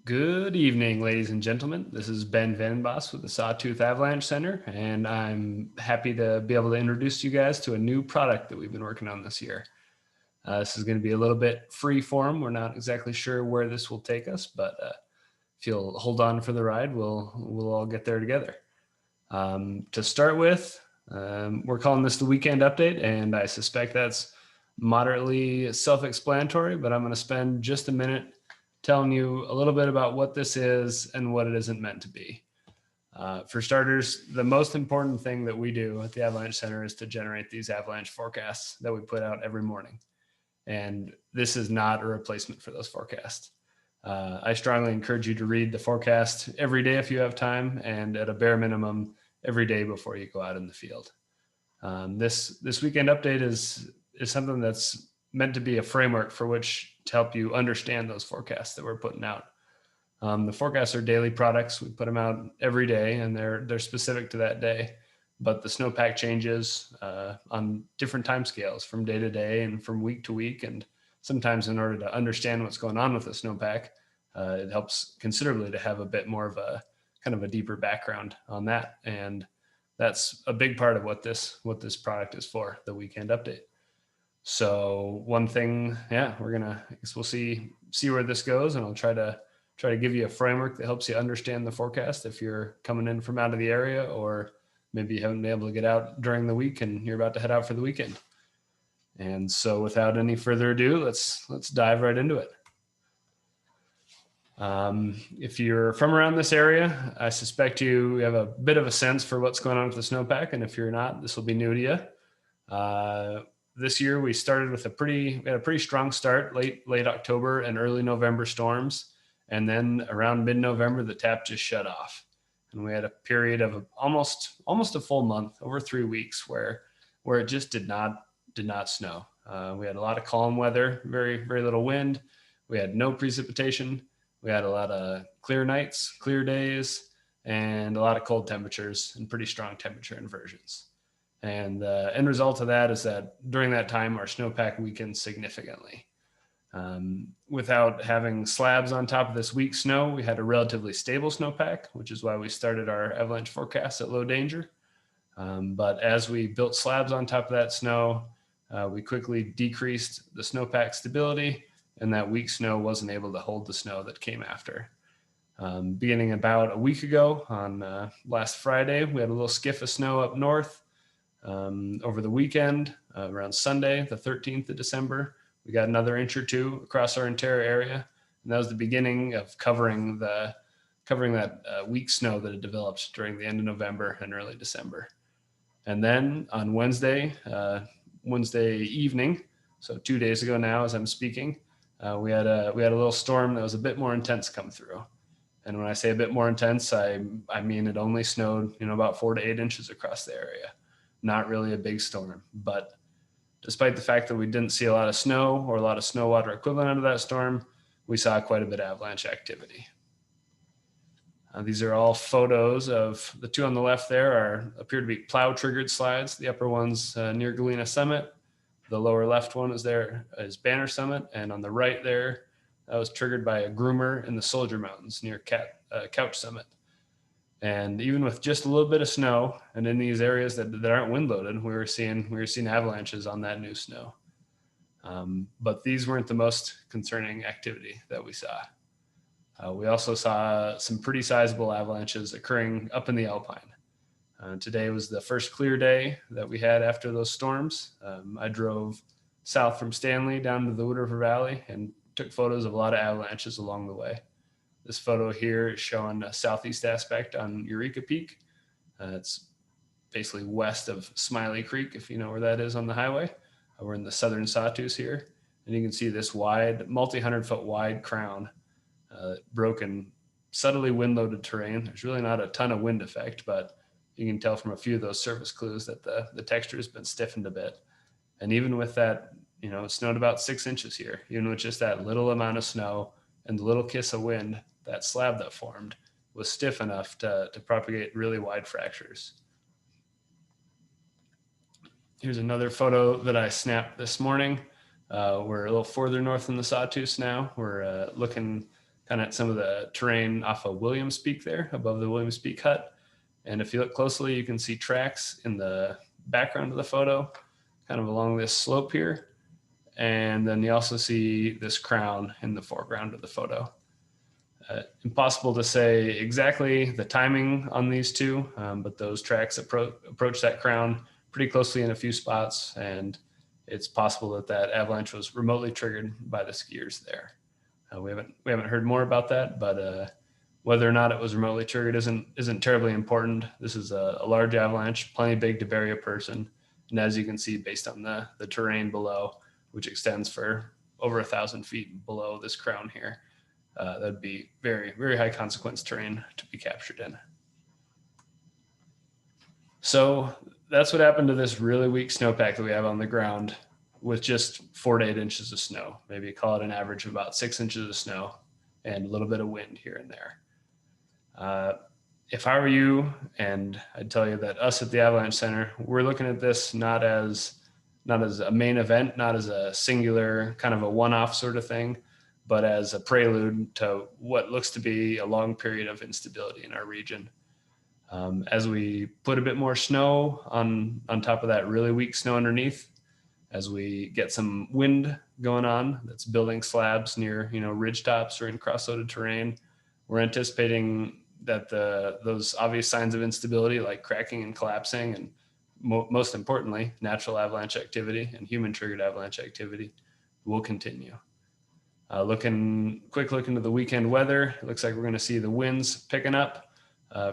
Good evening, ladies and gentlemen. This is Ben Van Boss with the Sawtooth Avalanche Center, and I'm happy to be able to introduce you guys to a new product that we've been working on this year. This is going to be a little bit free form. We're not exactly sure where this will take us, but if you'll hold on for the ride, we'll all get there together. To start with, we're calling this the weekend update, and I suspect that's moderately self-explanatory, but I'm going to spend just a minute telling you a little bit about what this is and what it isn't meant to be. For starters, the most important thing that we do at the Avalanche Center is to generate these avalanche forecasts that we put out every morning. And this is not a replacement for those forecasts. I strongly encourage you to read the forecast every day if you have time, and at a bare minimum, every day before you go out in the field. This weekend update is something that's meant to be a framework for which to help you understand those forecasts that we're putting out. The forecasts are daily products. We put them out every day, and they're specific to that day. But the snowpack changes on different time scales from day to day and from week to week. And sometimes in order to understand what's going on with the snowpack, it helps considerably to have a bit more of a kind of a deeper background on that. And that's a big part of what this product is for, the weekend update. So one thing, we'll see where this goes, and I'll try to give you a framework that helps you understand the forecast if you're coming in from out of the area, or maybe you haven't been able to get out during the week and you're about to head out for the weekend. And so without any further ado, let's dive right into it. If you're from around this area, I suspect you have a bit of a sense for what's going on with the snowpack. And if you're not, this will be new to you. This year we started with we had a pretty strong start, late October and early November storms. And then around mid-November, the tap just shut off. And we had a period of almost a full month, over 3 weeks, where it just did not snow. We had a lot of calm weather, very, very little wind. We had no precipitation. We had a lot of clear nights, clear days, and a lot of cold temperatures and pretty strong temperature inversions. And the end result of that is that during that time, our snowpack weakened significantly. Without having slabs on top of this weak snow, we had a relatively stable snowpack, which is why we started our avalanche forecast at low danger. But as we built slabs on top of that snow, we quickly decreased the snowpack stability, and that weak snow wasn't able to hold the snow that came after. Beginning about a week ago on last Friday, we had a little skiff of snow up north. Over the weekend, around Sunday, the 13th of December, we got another inch or two across our entire area. And that was the beginning of covering that weak snow that had developed during the end of November and early December. And then on Wednesday evening, so 2 days ago now as I'm speaking, we had a little storm that was a bit more intense come through. And when I say a bit more intense, I mean it only snowed, about 4 to 8 inches across the area. Not really a big storm, but despite the fact that we didn't see a lot of snow or a lot of snow water equivalent out of that storm, we saw quite a bit of avalanche activity. These are all photos of the two on the left there appear to be plow triggered slides. The upper one's near Galena Summit. The lower left one is Banner Summit. And on the right there, that was triggered by a groomer in the Soldier Mountains near Couch Summit. And even with just a little bit of snow, and in these areas that aren't wind loaded, we were seeing avalanches on that new snow. But these weren't the most concerning activity that we saw. We also saw some pretty sizable avalanches occurring up in the Alpine. Today was the first clear day that we had after those storms. I drove south from Stanley down to the Wood River Valley and took photos of a lot of avalanches along the way. This photo here is showing a southeast aspect on Eureka Peak. It's basically west of Smiley Creek, if you know where that is on the highway. We're in the southern Sawtooth here, and you can see this wide, multi-100-foot wide crown, broken, subtly wind-loaded terrain. There's really not a ton of wind effect, but you can tell from a few of those surface clues that the texture has been stiffened a bit. And even with that, it snowed about 6 inches here. Even with just that little amount of snow and the little kiss of wind, that slab that formed was stiff enough to propagate really wide fractures. Here's another photo that I snapped this morning. We're a little further north in the Sawtooth now. We're looking kind of at some of the terrain off of Williams Peak there, above the Williams Peak hut. And if you look closely, you can see tracks in the background of the photo, kind of along this slope here. And then you also see this crown in the foreground of the photo. Impossible to say exactly the timing on these two, but those tracks approach that crown pretty closely in a few spots, and it's possible that that avalanche was remotely triggered by the skiers there. We haven't heard more about that, but whether or not it was remotely triggered isn't terribly important. This is a large avalanche, plenty big to bury a person, and as you can see, based on the terrain below, which extends for over 1,000 feet below this crown here, that'd be very, very high consequence terrain to be captured in. So that's what happened to this really weak snowpack that we have on the ground with just 4 to 8 inches of snow. Maybe call it an average of about 6 inches of snow and a little bit of wind here and there. If I were you, and I'd tell you that us at the Avalanche Center, we're looking at this not as a main event, not as a singular kind of a one-off sort of thing, but as a prelude to what looks to be a long period of instability in our region. As we put a bit more snow on top of that really weak snow underneath, as we get some wind going on that's building slabs near ridge tops or in cross-loaded terrain, we're anticipating that those obvious signs of instability like cracking and collapsing, and most importantly, natural avalanche activity and human-triggered avalanche activity will continue. Quick look into the weekend weather. It looks like we're going to see the winds picking up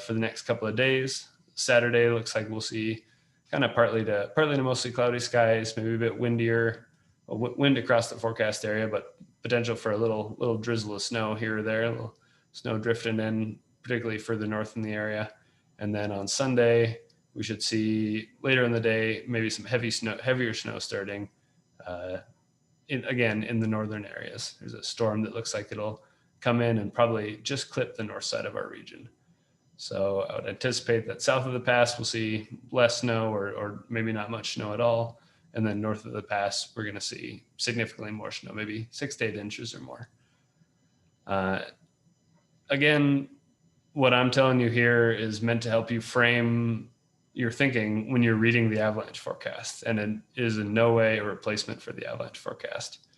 for the next couple of days. Saturday looks like we'll see kind of partly to mostly cloudy skies, maybe a bit windier, wind across the forecast area, but potential for a little drizzle of snow here or there, a little snow drifting in, particularly further north in the area. And then on Sunday, we should see later in the day maybe some heavier snow starting. In the northern areas. There's a storm that looks like it'll come in and probably just clip the north side of our region. So I would anticipate that south of the pass we'll see less snow or maybe not much snow at all. And then north of the pass, we're going to see significantly more snow, maybe 6 to 8 inches or more. Again, what I'm telling you here is meant to help you frame your thinking when you're reading the avalanche forecast, and it is in no way a replacement for the avalanche forecast.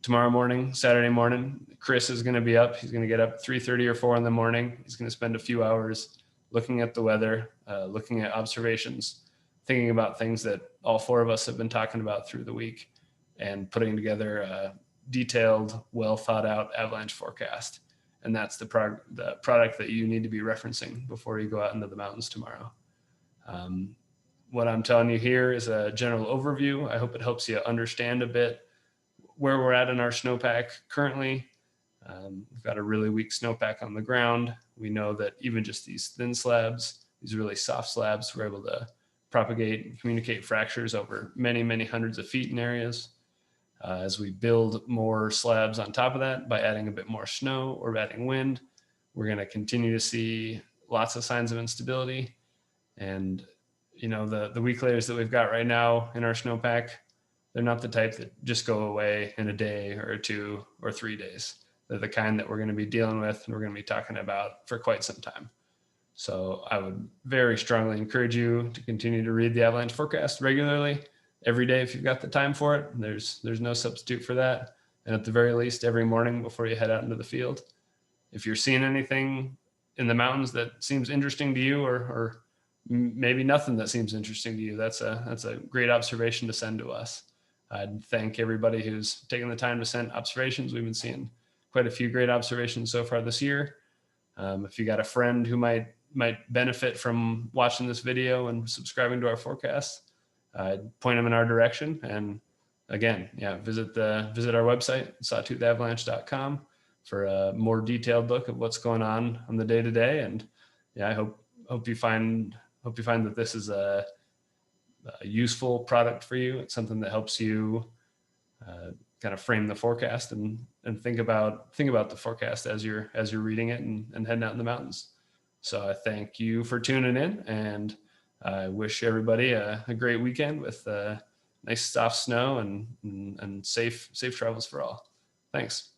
Tomorrow morning, Saturday morning, Chris is going to be up. He's going to get up at 3:30 or 4 in the morning. He's going to spend a few hours looking at the weather, looking at observations, thinking about things that all 4 of us have been talking about through the week, and putting together a detailed, well thought out avalanche forecast. And that's the product that you need to be referencing before you go out into the mountains tomorrow. What I'm telling you here is a general overview. I hope it helps you understand a bit where we're at in our snowpack currently. We've got a really weak snowpack on the ground. We know that even just these thin slabs, these really soft slabs, we're able to propagate and communicate fractures over many, many hundreds of feet in areas. As we build more slabs on top of that by adding a bit more snow or adding wind, we're going to continue to see lots of signs of instability. And the weak layers that we've got right now in our snowpack, they're not the type that just go away in a day or 2 or 3 days. They're the kind that we're going to be dealing with and we're going to be talking about for quite some time. So I would very strongly encourage you to continue to read the avalanche forecast regularly, every day if you've got the time for it. There's no substitute for that. And at the very least, every morning before you head out into the field. If you're seeing anything in the mountains that seems interesting to you, or maybe nothing that seems interesting to you, that's a great observation to send to us. I'd thank everybody who's taken the time to send observations. We've been seeing quite a few great observations so far this year. If you got a friend who might benefit from watching this video and subscribing to our forecast, I'd point them in our direction. And again, visit our website, sawtoothavalanche.com, for a more detailed look at what's going on the day-to-day. And I hope you find that this is a useful product for you. It's something that helps you kind of frame the forecast and think about the forecast as you're reading it and heading out in the mountains. So I thank you for tuning in, and I wish everybody a great weekend with nice soft snow and safe travels for all. Thanks.